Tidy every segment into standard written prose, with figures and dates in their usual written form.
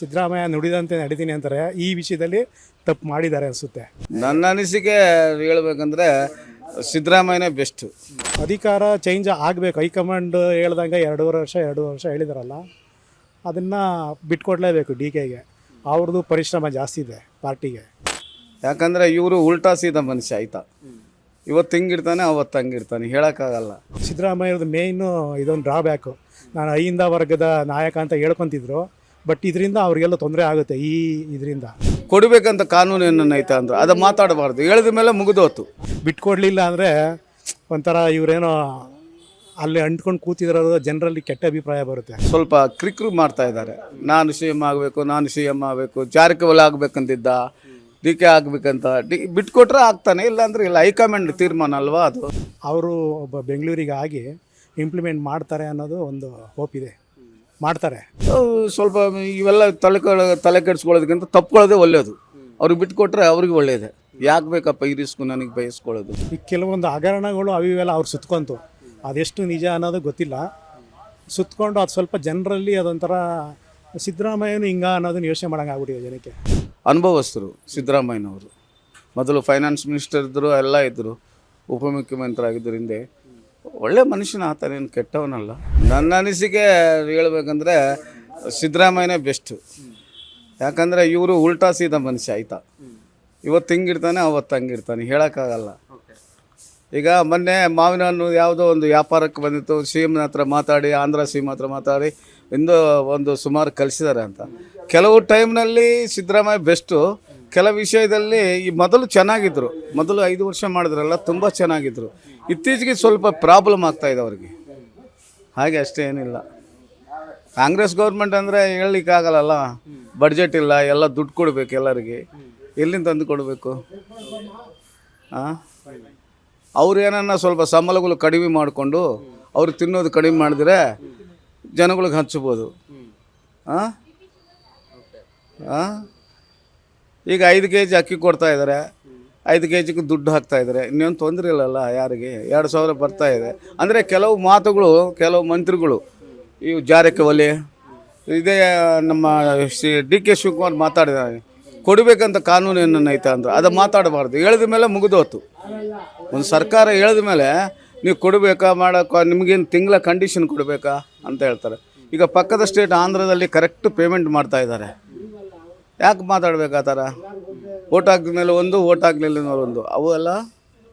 ಸಿದ್ದರಾಮಯ್ಯ ನುಡಿದಂತೆ ನಡೀತೀನಿ ಅಂತಾರೆ. ಈ ವಿಷಯದಲ್ಲಿ ತಪ್ಪು ಮಾಡಿದ್ದಾರೆ ಅನಿಸುತ್ತೆ. ನನ್ನ ಅನಿಸಿಕೆ ಹೇಳ್ಬೇಕಂದ್ರೆ ಸಿದ್ದರಾಮಯ್ಯನೇ ಬೆಸ್ಟ್. ಅಧಿಕಾರ ಚೇಂಜ್ ಆಗಬೇಕು. ಹೈಕಮಾಂಡ್ ಹೇಳ್ದಂಗೆ ಎರಡು ವರ್ಷ ಹೇಳಿದಾರಲ್ಲ, ಅದನ್ನು ಬಿಟ್ಕೊಡ್ಲೇಬೇಕು. DKಗೆ ಅವ್ರದ್ದು ಪರಿಶ್ರಮ ಜಾಸ್ತಿ ಇದೆ ಪಾರ್ಟಿಗೆ. ಯಾಕಂದರೆ ಇವರು ಉಲ್ಟಾ ಸೀದಾ ಮನುಷ್ಯ ಆಯ್ತಾ. ಇವತ್ತು ಹಿಂಗಿರ್ತಾನೆ ಅವತ್ತು ಹಂಗಿರ್ತಾನೆ, ಹೇಳೋಕ್ಕಾಗಲ್ಲ. ಸಿದ್ದರಾಮಯ್ಯವ್ರದ್ದು ಮೇಯ್ನು ಇದೊಂದು ಡ್ರಾಬ್ಯಾಕು. ನಾನು ಅಹಿಂದ ವರ್ಗದ ನಾಯಕ ಅಂತ ಹೇಳ್ಕೊತಿದ್ರು, ಬಟ್ ಇದರಿಂದ ಅವ್ರಿಗೆಲ್ಲ ತೊಂದರೆ ಆಗುತ್ತೆ. ಇದರಿಂದ ಕೊಡಬೇಕಂತ ಕಾನೂನು ಏನೈತೆ ಅಂದ್ರೆ ಅದು ಮಾತಾಡಬಾರ್ದು. ಹೇಳಿದ ಮೇಲೆ ಮುಗಿದೋತು. ಬಿಟ್ಕೊಡ್ಲಿಲ್ಲ ಅಂದರೆ ಒಂಥರ ಇವರೇನೋ ಅಲ್ಲಿ ಅಂಟ್ಕೊಂಡು ಕೂತಿರೋದು ಜನರಲ್ಲಿ ಕೆಟ್ಟ ಅಭಿಪ್ರಾಯ ಬರುತ್ತೆ. ಸ್ವಲ್ಪ ಕ್ರಿಕ್ರು ಮಾಡ್ತಾ ಇದ್ದಾರೆ. ನಾನು CM ಆಗಬೇಕು, ಜಾರಕಿಹೊಳಿ ಆಗಬೇಕಂತಿದ್ದ, DK ಆಗಬೇಕಂತ. ಬಿಟ್ಕೊಟ್ರೆ ಆಗ್ತಾನೆ, ಇಲ್ಲಾಂದ್ರೆ ಇಲ್ಲ. ಹೈಕಮಾಂಡ್ ತೀರ್ಮಾನ ಅಲ್ವಾ ಅದು. ಅವರು ಒಬ್ಬ ಬೆಂಗಳೂರಿಗೆ ಆಗಿ ಇಂಪ್ಲಿಮೆಂಟ್ ಮಾಡ್ತಾರೆ ಅನ್ನೋದು ಒಂದು ಹೋಪ್ ಇದೆ. ಮಾಡ್ತಾರೆ. ಸ್ವಲ್ಪ ಇವೆಲ್ಲ ತಲೆ ಕೆಡಿಸ್ಕೊಳ್ಳೋದಕ್ಕಿಂತ ತಪ್ಕೊಳ್ಳೋದೇ ಒಳ್ಳೆಯದು. ಅವ್ರಿಗೆ ಬಿಟ್ಕೊಟ್ರೆ ಅವ್ರಿಗೆ ಒಳ್ಳೆಯದೇ. ಯಾಕೆ ಬೇಕಪ್ಪ ಈ ರಿಸ್ಕು ನನಗೆ ಬಯಸ್ಕೊಳ್ಳೋದು. ಈ ಕೆಲವೊಂದು ಹಗರಣಗಳು ಅವಿವೆಲ್ಲ ಅವ್ರು ಸುತ್ಕೊಂತು, ಅದೆಷ್ಟು ನಿಜ ಅನ್ನೋದು ಗೊತ್ತಿಲ್ಲ. ಸುತ್ಕೊಂಡು ಅದು ಸ್ವಲ್ಪ ಜನರಲ್ಲಿ ಅದೊಂಥರ ಸಿದ್ದರಾಮಯ್ಯನು ಅನ್ನೋದನ್ನ ಯೋಚನೆ ಮಾಡೋಂಗೆ ಆಗ್ಬಿಟ್ಟಿದೆ ಜನಕ್ಕೆ. ಅನುಭವಸ್ಥರು ಸಿದ್ದರಾಮಯ್ಯನವರು. ಮೊದಲು ಫೈನಾನ್ಸ್ ಮಿನಿಸ್ಟರ್ ಇದ್ದರು, ಎಲ್ಲ ಇದ್ದರು. ಉಪಮುಖ್ಯಮಂತ್ರಿ ಆಗಿದ್ದರು ಹಿಂದೆ. ಒಳ್ಳೆ ಮನುಷ್ಯನ, ಆತನೇನು ಕೆಟ್ಟವನಲ್ಲ. ನನ್ನ ಅನಿಸಿಕೆ ಹೇಳ್ಬೇಕಂದ್ರೆ ಸಿದ್ದರಾಮಯ್ಯನೇ ಬೆಸ್ಟು. ಯಾಕಂದರೆ ಇವರು ಉಲ್ಟಾ ಸೀದಾ ಮನುಷ್ಯ ಆಯ್ತಾ. ಇವತ್ತು ಹಿಂಗಿರ್ತಾನೆ ಅವತ್ತು ಹಂಗಿರ್ತಾನೆ, ಹೇಳೋಕ್ಕಾಗಲ್ಲ. ಈಗ ಮೊನ್ನೆ ಮಾವಿನ ಹಣ್ಣು ಯಾವುದೋ ಒಂದು ವ್ಯಾಪಾರಕ್ಕೆ ಬಂದಿತ್ತು. CM ಹತ್ರ ಮಾತಾಡಿ, ಆಂಧ್ರ CM ಹತ್ರ ಮಾತಾಡಿ ಒಂದು ಸುಮಾರು ಕಲಿಸಿದ್ದಾರೆ ಅಂತ. ಕೆಲವು ಟೈಮ್ನಲ್ಲಿ ಸಿದ್ದರಾಮಯ್ಯ ಬೆಸ್ಟು, ಕೆಲವು ವಿಷಯದಲ್ಲಿ ಈ ಮೊದಲು ಚೆನ್ನಾಗಿದ್ದರು. ಮೊದಲು 5 ವರ್ಷ ಮಾಡಿದ್ರಲ್ಲ, ತುಂಬ ಚೆನ್ನಾಗಿದ್ದರು. ಇತ್ತೀಚೆಗೆ ಸ್ವಲ್ಪ ಪ್ರಾಬ್ಲಮ್ ಆಗ್ತಾಯಿದೆ ಅವ್ರಿಗೆ. ಹಾಗೆ ಅಷ್ಟೇ, ಏನಿಲ್ಲ. ಕಾಂಗ್ರೆಸ್ ಗೌರ್ಮೆಂಟ್ ಅಂದರೆ ಹೇಳಲಿಕ್ಕಾಗಲ್ಲ. ಬಡ್ಜೆಟ್ ಇಲ್ಲ, ಎಲ್ಲ ದುಡ್ಡು ಕೊಡಬೇಕು ಎಲ್ಲರಿಗೆ. ಎಲ್ಲಿಂದ ತಂದು ಕೊಡಬೇಕು? ಅವ್ರು ಏನನ್ನ ಸ್ವಲ್ಪ ಸಂಬಳಗಳು ಕಡಿಮೆ ಮಾಡಿಕೊಂಡು ಅವ್ರು ತಿನ್ನೋದು ಕಡಿಮೆ ಮಾಡಿದ್ರೆ ಜನಗಳಿಗೆ ಹಂಚ್ಬೋದು. ಈಗ 5 kg ಅಕ್ಕಿ ಕೊಡ್ತಾ ಇದ್ದಾರೆ, 5 kgಕ್ಕೆ ದುಡ್ಡು ಹಾಕ್ತಾ ಇದ್ದಾರೆ. ಇನ್ನೇನು ತೊಂದರೆ ಇಲ್ಲಲ್ಲ ಯಾರಿಗೆ. 2,000 ಬರ್ತಾ ಇದೆ ಅಂದರೆ ಕೆಲವು ಮಾತುಗಳು ಕೆಲವು ಮಂತ್ರಿಗಳು, ಇವು ಜಾರಕಿಹೊಳಿ, ಇದೇ ನಮ್ಮ DK ಶಿವಕುಮಾರ್ ಮಾತಾಡಿದ್ದಾರೆ. ಕೊಡಬೇಕಂತ ಕಾನೂನು ಏನೈತೆ ಅಂದ್ರೆ ಅದು ಮಾತಾಡಬಾರ್ದು. ಹೇಳಿದ ಮೇಲೆ ಮುಗಿದೋತು. ಒಂದು ಸರ್ಕಾರ ಹೇಳಿದ ಮೇಲೆ ನೀವು ಕೊಡಬೇಕಾ, ಮಾಡೋಕ್ಕ ನಿಮಗೇನು ತಿಂಗಳ ಕಂಡೀಷನ್ ಕೊಡಬೇಕಾ ಅಂತ ಹೇಳ್ತಾರೆ. ಈಗ ಪಕ್ಕದ ಸ್ಟೇಟ್ ಆಂಧ್ರದಲ್ಲಿ ಕರೆಕ್ಟ್ ಪೇಮೆಂಟ್ ಮಾಡ್ತಾ ಇದ್ದಾರೆ. ಯಾಕೆ ಮಾತಾಡ್ಬೇಕು ಆ ಥರ? ಓಟ್ ಹಾಕಿದ ಮೇಲೆ ಒಂದು, ಓಟ್ ಹಾಕಲಿಲ್ಲ ಒಂದು. ಅವು ಎಲ್ಲ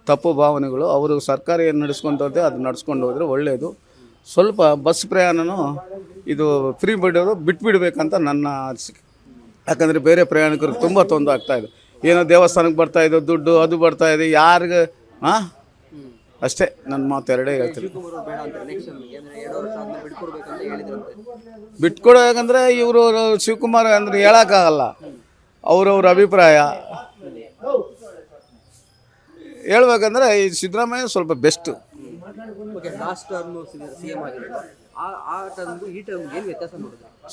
ತಪ್ಪು ಭಾವನೆಗಳು. ಅವರು ಸರ್ಕಾರ ಏನು ನಡೆಸ್ಕೊಂತೋದೆ ಅದು ನಡ್ಸ್ಕೊಂಡು ಹೋದರೆ ಒಳ್ಳೆಯದು. ಸ್ವಲ್ಪ ಬಸ್ ಪ್ರಯಾಣನೂ ಇದು ಫ್ರೀ ಬಿಟ್ಬಿಡ್ಬೇಕಂತ ನನ್ನ ಅನಿಸಿಕೆ. ಯಾಕಂದರೆ ಬೇರೆ ಪ್ರಯಾಣಿಕರಿಗೆ ತುಂಬ ತೊಂದರೆ ಆಗ್ತಾಯಿದೆ. ಏನೋ ದೇವಸ್ಥಾನಕ್ಕೆ ಬರ್ತಾಯಿದೆ ದುಡ್ಡು, ಅದು ಬರ್ತಾಯಿದೆ ಯಾರಿಗೆ. ಅಷ್ಟೇ ನನ್ನ ಮಾತು ಎರಡೇ ಹೇಳ್ತೀನಿ. ಬಿಟ್ಕೊಡೋಕಂದ್ರೆ ಇವರು ಶಿವಕುಮಾರ್ ಅಂದರೆ ಹೇಳೋಕ್ಕಾಗಲ್ಲ. ಅವ್ರವ್ರ ಅಭಿಪ್ರಾಯ ಹೇಳ್ಬೇಕಂದ್ರೆ ಈ ಸಿದ್ದರಾಮಯ್ಯ ಸ್ವಲ್ಪ ಬೆಸ್ಟು.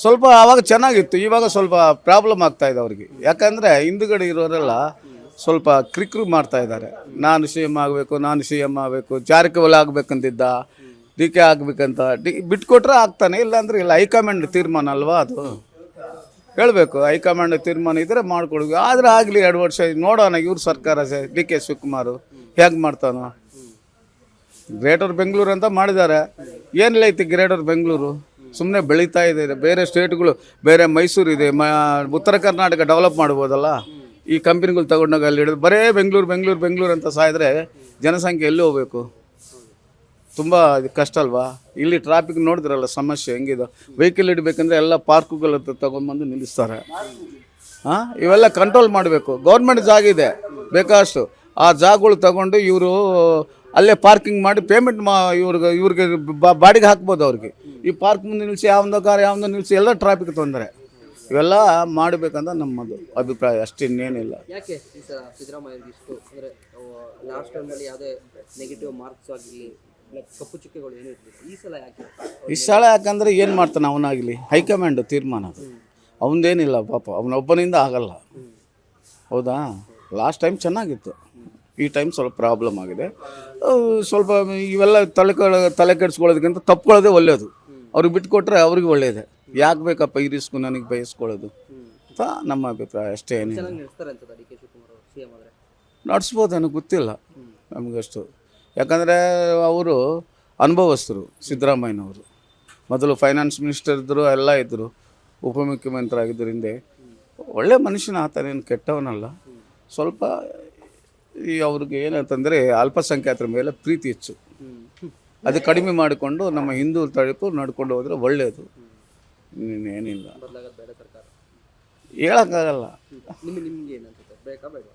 ಸ್ವಲ್ಪ ಆವಾಗ ಚೆನ್ನಾಗಿತ್ತು, ಇವಾಗ ಸ್ವಲ್ಪ ಪ್ರಾಬ್ಲಮ್ ಆಗ್ತಾಯಿದೆ ಅವ್ರಿಗೆ. ಯಾಕಂದರೆ ಹಿಂದುಗಡೆ ಇರೋರೆಲ್ಲ ಸ್ವಲ್ಪ ಕ್ರಿಕ್ರು ಮಾಡ್ತಾ ಇದ್ದಾರೆ. ನಾನು CM ಆಗಬೇಕು, ಜಾರಕಿಹೊಳಿ ಆಗಬೇಕಂತಿದ್ದ, DK ಆಗಬೇಕಂತ. ಬಿಟ್ಕೊಟ್ರೆ ಆಗ್ತಾನೆ, ಇಲ್ಲಾಂದ್ರೆ ಇಲ್ಲ. ಹೈಕಮಾಂಡ್ ತೀರ್ಮಾನ ಅಲ್ವಾ ಅದು. ಹೇಳಬೇಕು, ಹೈಕಮಾಂಡ್ ತೀರ್ಮಾನ ಇದ್ದರೆ ಮಾಡ್ಕೊಡ್ಬೇಕು. ಆದರೆ ಆಗಲಿ 2 ವರ್ಷ ನೋಡೋಣ. ಇವ್ರ ಸರ್ಕಾರ DK ಶಿವಕುಮಾರ್ ಹೇಗೆ ಮಾಡ್ತಾನೋ. ಗ್ರೇಟರ್ ಬೆಂಗಳೂರು ಅಂತ ಮಾಡಿದ್ದಾರೆ. ಏನಿಲ್ಲ ಐತಿ ಗ್ರೇಟರ್ ಬೆಂಗಳೂರು, ಸುಮ್ಮನೆ ಬೆಳೀತಾ ಇದೆ. ಬೇರೆ ಸ್ಟೇಟ್ಗಳು, ಬೇರೆ ಮೈಸೂರು ಇದೆ, ಉತ್ತರ ಕರ್ನಾಟಕ ಡೆವಲಪ್ ಮಾಡ್ಬೋದಲ್ಲ. ಈ ಕಂಪ್ನಿಗಳು ತಗೊಂಡಾಗ ಅಲ್ಲಿ ಹಿಡಿದು ಬರೇ ಬೆಂಗಳೂರು ಅಂತ ಸಾಯಿದ್ರೆ ಜನಸಂಖ್ಯೆ ಎಲ್ಲಿ ಹೋಗಬೇಕು? ತುಂಬ ಕಷ್ಟ ಅಲ್ವಾ? ಇಲ್ಲಿ ಟ್ರಾಫಿಕ್ ನೋಡಿದ್ರಲ್ಲ ಸಮಸ್ಯೆ ಹೆಂಗಿದೆ. ವೆಹಿಕಲ್ ಇಡಬೇಕಂದ್ರೆ ಎಲ್ಲ ಪಾರ್ಕುಗಳ ತೊಗೊಂಡ್ಬಂದು ನಿಲ್ಲಿಸ್ತಾರೆ. ಇವೆಲ್ಲ ಕಂಟ್ರೋಲ್ ಮಾಡಬೇಕು. ಗೌರ್ಮೆಂಟ್ ಜಾಗ ಇದೆ ಬೇಕಾಷ್ಟು, ಆ ಜಾಗಗಳು ತಗೊಂಡು ಇವರು ಅಲ್ಲೇ ಪಾರ್ಕಿಂಗ್ ಮಾಡಿ ಪೇಮೆಂಟ್ ಇವ್ರಿಗೆ ಬಾಡಿಗೆ ಹಾಕ್ಬೋದು ಅವ್ರಿಗೆ. ಈ ಪಾರ್ಕ್ ಮುಂದೆ ನಿಲ್ಲಿಸಿ ಯಾವ್ದೋ ನಿಲ್ಲಿಸಿ ಎಲ್ಲ ಟ್ರಾಫಿಕ್ ತೊಂದರೆ. ಇವೆಲ್ಲ ಮಾಡಬೇಕಂತ ನಮ್ಮದು ಅಭಿಪ್ರಾಯ ಅಷ್ಟೇ, ಇನ್ನೇನಿಲ್ಲ. ಯಾಕೆ ಈ ಸಲ ಸಿದ್ದರಾಮಯ್ಯ ಇಷ್ಟು ಅಂದರೆ ಲಾಸ್ಟ್ ಟೈಮಲ್ಲಿ ಯಾವುದೇ ನೆಗೆಟಿವ್ ಮಾರ್ಕ್ಸ್ ಆಗಲಿ, ಕಪ್ಪು ಚುಕ್ಕೆಗಳು ಏನೂ ಇರಲಿಲ್ಲ. ಈ ಸಲ ಯಾಕಂದರೆ ಏನು ಮಾಡ್ತಾನೆ ಅವನಾಗಲಿ, ಹೈಕಮಾಂಡ್ ತೀರ್ಮಾನ ಅದು. ಅವನದೇನಿಲ್ಲ ಪಾಪ, ಅವನೊಬ್ಬನಿಂದ ಆಗಲ್ಲ. ಹೌದಾ? ಲಾಸ್ಟ್ ಟೈಮ್ ಚೆನ್ನಾಗಿತ್ತು, ಈ ಟೈಮ್ ಸ್ವಲ್ಪ ಪ್ರಾಬ್ಲಮ್ ಆಗಿದೆ. ಸ್ವಲ್ಪ ಇವೆಲ್ಲ ತಲೆ ಕೆಡಿಸ್ಕೊಳ್ಳೋದಕ್ಕಿಂತ ತಪ್ಕೊಳ್ಳೋದೇ ಒಳ್ಳೆಯದು. ಅವ್ರಿಗೆ ಬಿಟ್ಕೊಟ್ರೆ ಅವ್ರಿಗೆ ಒಳ್ಳೆಯದೇ. ಯಾಕೆ ಬೇಕಪ್ಪ ಈ ರಿಸ್ಕು ನನಗೆ ಬಯಸ್ಕೊಳ್ಳೋದು ಅಂತ ನಮ್ಮ ಅಭಿಪ್ರಾಯ ಅಷ್ಟೇ. ಏನಿಲ್ಲ, ಚೆನ್ನಾಗಿ ನಡೆಸ್ತಾರೆ ಅನ್ಸುತ್ತೆ ಡಿ ಕೆ ಶಿವಕುಮಾರ್ ಅವರು ಸಿ ಎಂ ಆದರೆ. ನಡೆಸ್ಬೋದು, ನನಗೆ ಗೊತ್ತಿಲ್ಲ ನಮಗಷ್ಟು. ಯಾಕಂದರೆ ಅವರು ಅನುಭವಸ್ಥರು. ಸಿದ್ದರಾಮಯ್ಯನವರು ಮೊದಲು ಫೈನಾನ್ಸ್ ಮಿನಿಸ್ಟರ್ ಇದ್ದರು, ಎಲ್ಲ ಇದ್ದರು, ಉಪಮುಖ್ಯಮಂತ್ರಿ ಆಗಿದ್ದರು ಹಿಂದೆ. ಒಳ್ಳೆ ಮನುಷ್ಯನ, ಆತನೇನು ಕೆಟ್ಟವನಲ್ಲ. ಸ್ವಲ್ಪ ಈ ಅವ್ರಿಗೆ ಏನಂತಂದರೆ ಅಲ್ಪಸಂಖ್ಯಾತರ ಮೇಲೆ ಪ್ರೀತಿ ಹೆಚ್ಚು. ಅದು ಕಡಿಮೆ ಮಾಡಿಕೊಂಡು ನಮ್ಮ ಹಿಂದೂ ತಳಿಪು ನಡ್ಕೊಂಡು ಹೋದರೆ ಒಳ್ಳೆಯದು. ಇನ್ನೇನಿಲ್ಲ, ಬದಲಾಗೋದು ಬೇಡ ಸರ್ಕಾರ. ಹೇಳೋಕ್ಕಾಗಲ್ಲ. ನಿಮ್ಗೆ ಏನನ್ಸುತ್ತೆ, ಬೇಕಾ ಬೇಡ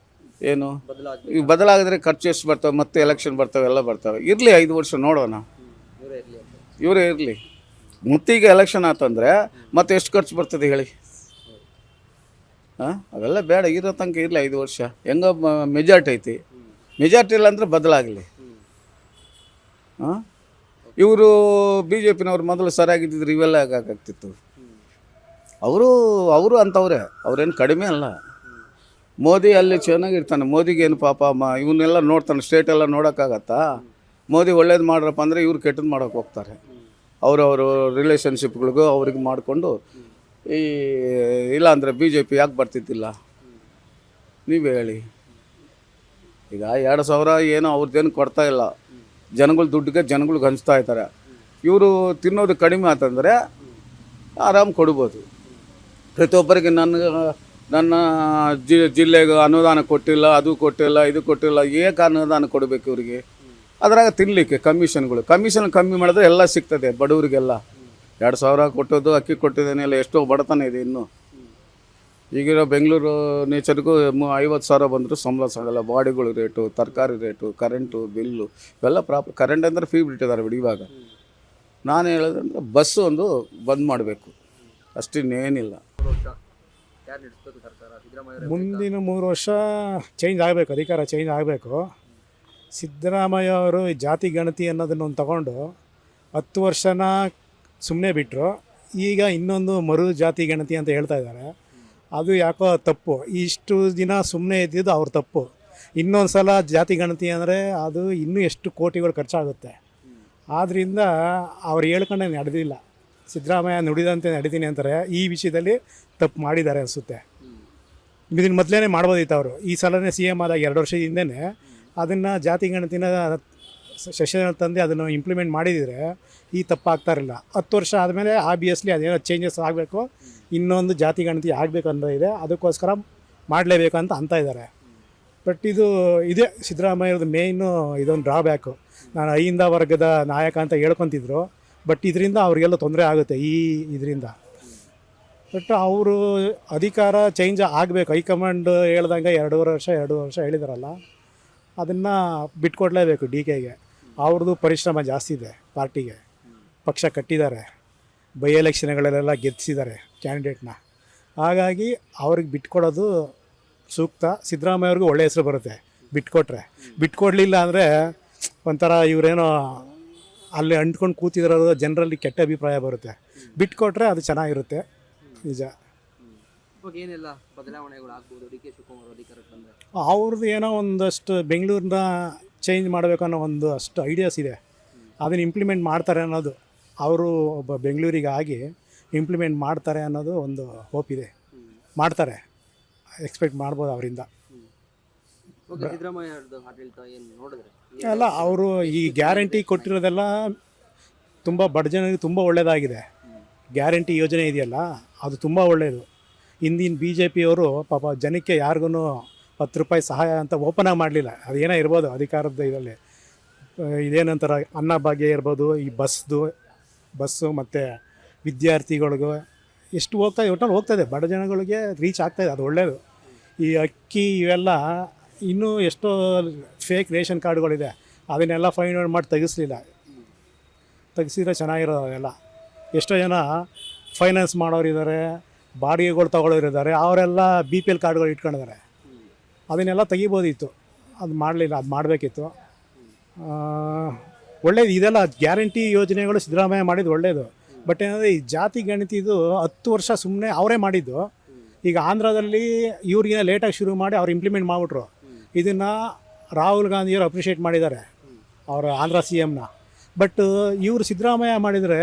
ಏನು ಬದಲಾಗ ಈಗ ಬದಲಾಗಿದ್ರೆ ಖರ್ಚು ಎಷ್ಟು ಬರ್ತವೆ, ಮತ್ತೆ ಎಲೆಕ್ಷನ್ ಬರ್ತವೆ, ಎಲ್ಲ ಬರ್ತವೆ. ಇರಲಿ 5 ವರ್ಷ ನೋಡೋಣ, ಇವರೇ ಇರಲಿ ಅಂತ. ಇವರೇ ಇರಲಿ. ಈಗ ಎಲೆಕ್ಷನ್ ಆತಂದರೆ ಮತ್ತೆ ಎಷ್ಟು ಖರ್ಚು ಬರ್ತದೆ ಹೇಳಿ? ಹಾಂ, ಅವೆಲ್ಲ ಬೇಡ. ಇರೋ ತನಕ ಇರಲಿ 5 ವರ್ಷ. ಹೆಂಗೋ ಮೆಜಾರಿಟಿ ಐತಿ. ಮೆಜಾರಿಟಿ ಇಲ್ಲ ಅಂದರೆ ಬದಲಾಗಲಿ. ಹಾಂ, ಇವರು ಬಿ ಜೆ ಪಿನವ್ರು ಮೊದಲು ಸರಿಯಾಗಿದ್ದಿದ್ರು ಇವೆಲ್ಲ ಆಗಾಗ್ತಿತ್ತು. ಅವರು ಅಂಥವ್ರೆ, ಅವ್ರೇನು ಕಡಿಮೆ ಅಲ್ಲ. ಮೋದಿ ಅಲ್ಲಿ ಚೆನ್ನಾಗಿರ್ತಾನೆ. ಮೋದಿಗೇನು ಪಾಪ ಇವನ್ನೆಲ್ಲ ನೋಡ್ತಾನೆ, ಸ್ಟೇಟ್ ಎಲ್ಲ ನೋಡೋಕ್ಕಾಗತ್ತಾ? ಮೋದಿ ಒಳ್ಳೇದು ಮಾಡ್ರಪ್ಪ ಅಂದರೆ ಇವ್ರು ಕೆಟ್ಟದ್ದು ಮಾಡೋಕೆ ಹೋಗ್ತಾರೆ. ಅವರವರು ರಿಲೇಷನ್ಶಿಪ್ಗಳಿಗೂ ಅವ್ರಿಗೆ ಮಾಡಿಕೊಂಡು ಈ ಇಲ್ಲ ಅಂದರೆ ಬಿ ಜೆ ಪಿ ಯಾಕೆ ಬರ್ತಿದ್ದಿಲ್ಲ ನೀವೇ ಹೇಳಿ. ಈಗ 2,000 ಏನೋ ಅವ್ರದ್ದೇನು ಕೊಡ್ತಾ ಇಲ್ಲ. ಜನಗಳ ದುಡ್ಡಿಗೆ ಜನಗಳಿಗೆ ಹಂಚ್ತಾ ಇದ್ದಾರೆ. ಇವರು ತಿನ್ನೋದು ಕಡಿಮೆ ಆತಂದರೆ ಆರಾಮ್ ಕೊಡ್ಬೋದು. ಪ್ರತಿಯೊಬ್ಬರಿಗೆ ನನ್ನ ಜಿಲ್ಲೆಗೆ ಅನುದಾನ ಕೊಟ್ಟಿಲ್ಲ, ಅದು ಕೊಟ್ಟಿಲ್ಲ, ಇದು ಕೊಟ್ಟಿಲ್ಲ, ಏಕೆ ಅನುದಾನ ಕೊಡಬೇಕು ಇವರಿಗೆ? ಅದ್ರಾಗ ತಿನ್ನಲಿಕ್ಕೆ ಕಮಿಷನ್ ಕಮ್ಮಿ ಮಾಡಿದ್ರೆ ಎಲ್ಲ ಸಿಗ್ತದೆ ಬಡವರಿಗೆಲ್ಲ. 2,000 ಕೊಟ್ಟೋದು, ಅಕ್ಕಿ ಕೊಟ್ಟಿದ್ದೇನೆಲ್ಲ, ಎಷ್ಟೋ ಬಡತನ ಇದೆ ಇನ್ನೂ. ಈಗಿರೋ ಬೆಂಗಳೂರು ನೇಚರ್ಗೂ 50,000 ಬಂದರೂ ಸಂಬಳ ಸಾಗಲ್ಲ. ಬಾಡಿಗಳು ರೇಟು, ತರಕಾರಿ ರೇಟು, ಕರೆಂಟು ಬಿಲ್ಲು ಇವೆಲ್ಲ ಕರೆಂಟ್ ಅಂದರೆ ಫ್ರೀ ಬಿಟ್ಟಿದ್ದಾರೆ ಬಿಡಿ. ಇವಾಗ ನಾನು ಹೇಳೋದಂದ್ರೆ ಬಸ್ಸು ಒಂದು ಬಂದ್ ಮಾಡಬೇಕು, ಅಷ್ಟಿನ್ನೇನಿಲ್ಲ. ಯಾರು ನಡೆಸಬೇಕು ಸರ್ಕಾರ? ಸಿದ್ದರಾಮಯ್ಯ ಮುಂದಿನ 3 ವರ್ಷ ಚೇಂಜ್ ಆಗಬೇಕು, ಅಧಿಕಾರ ಚೇಂಜ್ ಆಗಬೇಕು. ಸಿದ್ದರಾಮಯ್ಯ ಅವರು ಜಾತಿ ಗಣತಿ ಅನ್ನೋದನ್ನೊಂದು ತಗೊಂಡು 10 ವರ್ಷನ ಸುಮ್ಮನೆ ಬಿಟ್ಟರು. ಈಗ ಇನ್ನೊಂದು ಮರು ಜಾತಿ ಗಣತಿ ಅಂತ ಹೇಳ್ತಾ ಇದ್ದಾರೆ. ಅದು ಯಾಕೋ ತಪ್ಪು. ಇಷ್ಟು ದಿನ ಸುಮ್ಮನೆ ಇದ್ದಿದ್ದು ಅವ್ರ ತಪ್ಪು. ಇನ್ನೊಂದು ಸಲ ಜಾತಿ ಗಣತಿ ಅಂದರೆ ಅದು ಇನ್ನೂ ಎಷ್ಟು ಕೋಟಿಗಳು ಖರ್ಚಾಗುತ್ತೆ. ಆದ್ದರಿಂದ ಅವ್ರು ಹೇಳ್ಕೊಂಡೆ ನಡೆದಿಲ್ಲ. ಸಿದ್ದರಾಮಯ್ಯ ನುಡಿದಂತೆ ನಡೀತೀನಿ ಅಂತಾರೆ. ಈ ವಿಷಯದಲ್ಲಿ ತಪ್ಪು ಮಾಡಿದ್ದಾರೆ ಅನಿಸುತ್ತೆ. ಇದನ್ನು ಮೊದಲೇ ಮಾಡ್ಬೋದಿತ್ತು ಅವರು. ಈ ಸಲನೇ ಸಿ ಎಮ್ ಆದಾಗ 2 ವರ್ಷದ ಹಿಂದೆಯೇ ಅದನ್ನು ಜಾತಿ ಗಣತಿನ ಸೆಷನ್ ತಂದು ಅದನ್ನು ಇಂಪ್ಲಿಮೆಂಟ್ ಮಾಡಿದರೆ ಈ ತಪ್ಪಾಗ್ತಾರಿಲ್ಲ. 10 ವರ್ಷ ಆದಮೇಲೆ ಆಬ್ವಿಯಸ್ಲಿ ಅದೇನೋ ಚೇಂಜಸ್ ಆಗಬೇಕು, ಇನ್ನೊಂದು ಜಾತಿ ಗಣತಿ ಆಗಬೇಕು ಅನ್ನೋ ಇದೆ. ಅದಕ್ಕೋಸ್ಕರ ಮಾಡಲೇಬೇಕು ಅಂತ ಇದ್ದಾರೆ. ಬಟ್ ಇದೇ ಸಿದ್ದರಾಮಯ್ಯವ್ರದ್ದು ಮೇಯ್ನು ಇದೊಂದು ಡ್ರಾಬ್ಯಾಕು. ನಾನು ಅಹಿಂದ ವರ್ಗದ ನಾಯಕ ಅಂತ ಹೇಳ್ಕೊತಿದ್ರು. ಬಟ್ ಇದರಿಂದ ಅವ್ರಿಗೆಲ್ಲ ತೊಂದರೆ ಆಗುತ್ತೆ ಇದರಿಂದ. ಬಟ್ ಅವರು ಅಧಿಕಾರ ಚೇಂಜ್ ಆಗಬೇಕು. ಹೈಕಮಾಂಡ್ ಹೇಳ್ದಂಗೆ 2 ವರ್ಷ ಹೇಳಿದಾರಲ್ಲ, ಅದನ್ನು ಬಿಟ್ಕೊಡ್ಲೇಬೇಕು ಡಿ ಕೆಗೆ. ಅವ್ರದ್ದು ಪರಿಶ್ರಮ ಜಾಸ್ತಿ ಇದೆ. ಪಾರ್ಟಿಗೆ ಪಕ್ಷ ಕಟ್ಟಿದ್ದಾರೆ, ಬೈ ಎಲೆಕ್ಷನ್ಗಳಲ್ಲೆಲ್ಲ ಗೆಲ್ಲಿಸಿದ್ದಾರೆ ಕ್ಯಾಂಡಿಡೇಟ್ನ. ಹಾಗಾಗಿ ಅವ್ರಿಗೆ ಬಿಟ್ಕೊಡೋದು ಸೂಕ್ತ. ಸಿದ್ದರಾಮಯ್ಯವ್ರಿಗೂ ಒಳ್ಳೆ ಹೆಸರು ಬರುತ್ತೆ ಬಿಟ್ಕೊಡ್ಲಿಲ್ಲ ಅಂದರೆ ಒಂಥರ ಇವರೇನೋ ಅಲ್ಲಿ ಅಂಟ್ಕೊಂಡು ಕೂತಿದ್ರೋ ಜನರಲ್ಲಿ ಕೆಟ್ಟ ಅಭಿಪ್ರಾಯ ಬರುತ್ತೆ. ಬಿಟ್ಕೊಟ್ರೆ ಅದು ಚೆನ್ನಾಗಿರುತ್ತೆ. ನಿಜ. ಇವಾಗ ಏನೆಲ್ಲ ಬದಲಾವಣೆಗಳು ಆಗ್ಬೋದು ಡಿ ಕೆ ಶಿವಕುಮಾರ್ ಅಧಿಕಾರಕ್ಕೆ ಬಂದರೆ? ಅವ್ರದ್ದು ಏನೋ ಒಂದಷ್ಟು ಬೆಂಗಳೂರನ್ನ ಚೇಂಜ್ ಮಾಡಬೇಕು ಅನ್ನೋ ಒಂದು ಅಷ್ಟು ಐಡಿಯಾಸ್ ಇದೆ. ಅದನ್ನು ಇಂಪ್ಲಿಮೆಂಟ್ ಮಾಡ್ತಾರೆ ಅನ್ನೋದು, ಅವರು ಒಬ್ಬ ಬೆಂಗಳೂರಿಗೆ ಆಗಿ ಇಂಪ್ಲಿಮೆಂಟ್ ಮಾಡ್ತಾರೆ ಅನ್ನೋದು ಒಂದು ಹೋಪ್ ಇದೆ. ಮಾಡ್ತಾರೆ, ಎಕ್ಸ್ಪೆಕ್ಟ್ ಮಾಡ್ಬೋದು ಅವರಿಂದ. ಸಿದ್ದರಾಮಯ್ಯ ಆಡಳಿತ ಏನು ನೋಡಿದ್ರೆ ಅಲ್ಲ, ಅವರು ಈ ಗ್ಯಾರಂಟಿ ಕೊಟ್ಟಿರೋದೆಲ್ಲ ತುಂಬ ಬಡ ಜನರಿಗೆ ತುಂಬ ಒಳ್ಳೆಯದಾಗಿದೆ. ಗ್ಯಾರಂಟಿ ಯೋಜನೆ ಇದೆಯಲ್ಲ, ಅದು ತುಂಬ ಒಳ್ಳೆಯದು. ಹಿಂದಿನ ಬಿ ಜೆ ಪಿಯವರು ಪಾಪ ಜನಕ್ಕೆ ಯಾರಿಗೂ 10 ರೂಪಾಯಿ ಸಹಾಯ ಅಂತ ಓಪನ್ ಆಗಿ ಮಾಡಲಿಲ್ಲ. ಅದೇನೋ ಇರ್ಬೋದು ಅಧಿಕಾರದ ಇದರಲ್ಲಿ, ಇದೇನಂತಾರೆ ಅನ್ನಭಾಗ್ಯ ಇರ್ಬೋದು, ಈ ಬಸ್ಸು ಮತ್ತು ವಿದ್ಯಾರ್ಥಿಗಳಿಗೂ ಎಷ್ಟು ಹೋಗ್ತಾಯಿದೆ, ಒಟ್ಟಲ್ಲಿ ಹೋಗ್ತಾಯಿದೆ, ಬಡ ಜನಗಳಿಗೆ ರೀಚ್ ಆಗ್ತಾಯಿದೆ, ಅದು ಒಳ್ಳೆಯದು. ಈ ಅಕ್ಕಿ ಇವೆಲ್ಲ ಇನ್ನೂ ಎಷ್ಟೋ ಫೇಕ್ ರೇಷನ್ ಕಾರ್ಡ್ಗಳಿದೆ, ಅದನ್ನೆಲ್ಲ ಫೈಂಡ್ ಔಟ್ ಮಾಡಿ ತೆಗಿಸಿದ್ರೆ ಚೆನ್ನಾಗಿರೋದು. ಅದೆಲ್ಲ ಎಷ್ಟೋ ಜನ ಫೈನಾನ್ಸ್ ಮಾಡೋರಿದ್ದಾರೆ, ಬಾಡಿಗೆಗಳು ತೊಗೊಳೋರಿದ್ದಾರೆ, ಅವರೆಲ್ಲ BPL ಕಾರ್ಡ್ಗಳು ಇಟ್ಕೊಂಡಿದ್ದಾರೆ. ಅದನ್ನೆಲ್ಲ ತೆಗಿಬೋದಿತ್ತು, ಅದು ಮಾಡಲಿಲ್ಲ. ಅದು ಮಾಡಬೇಕಿತ್ತು. ಒಳ್ಳೇದು ಇದೆಲ್ಲ ಗ್ಯಾರಂಟಿ ಯೋಜನೆಗಳು ಸಿದ್ದರಾಮಯ್ಯ ಮಾಡಿದ್ದು ಒಳ್ಳೆಯದು. ಬಟ್ ಏನಂದರೆ ಈ ಜಾತಿ ಗಣತಿದು 10 ವರ್ಷ ಸುಮ್ಮನೆ ಅವರೇ ಮಾಡಿದ್ದು. ಈಗ ಆಂಧ್ರದಲ್ಲಿ ಇವ್ರಿಗಿನ ಲೇಟಾಗಿ ಶುರು ಮಾಡಿ ಅವ್ರು ಇಂಪ್ಲಿಮೆಂಟ್ ಮಾಡಿಬಿಟ್ರು. ಇದನ್ನು ರಾಹುಲ್ ಗಾಂಧಿಯವರು ಅಪ್ರಿಷಿಯೇಟ್ ಮಾಡಿದ್ದಾರೆ, ಅವರ ಆಂಧ್ರ CMನ. ಬಟ್ ಇವರು ಸಿದ್ದರಾಮಯ್ಯ ಮಾಡಿದರೆ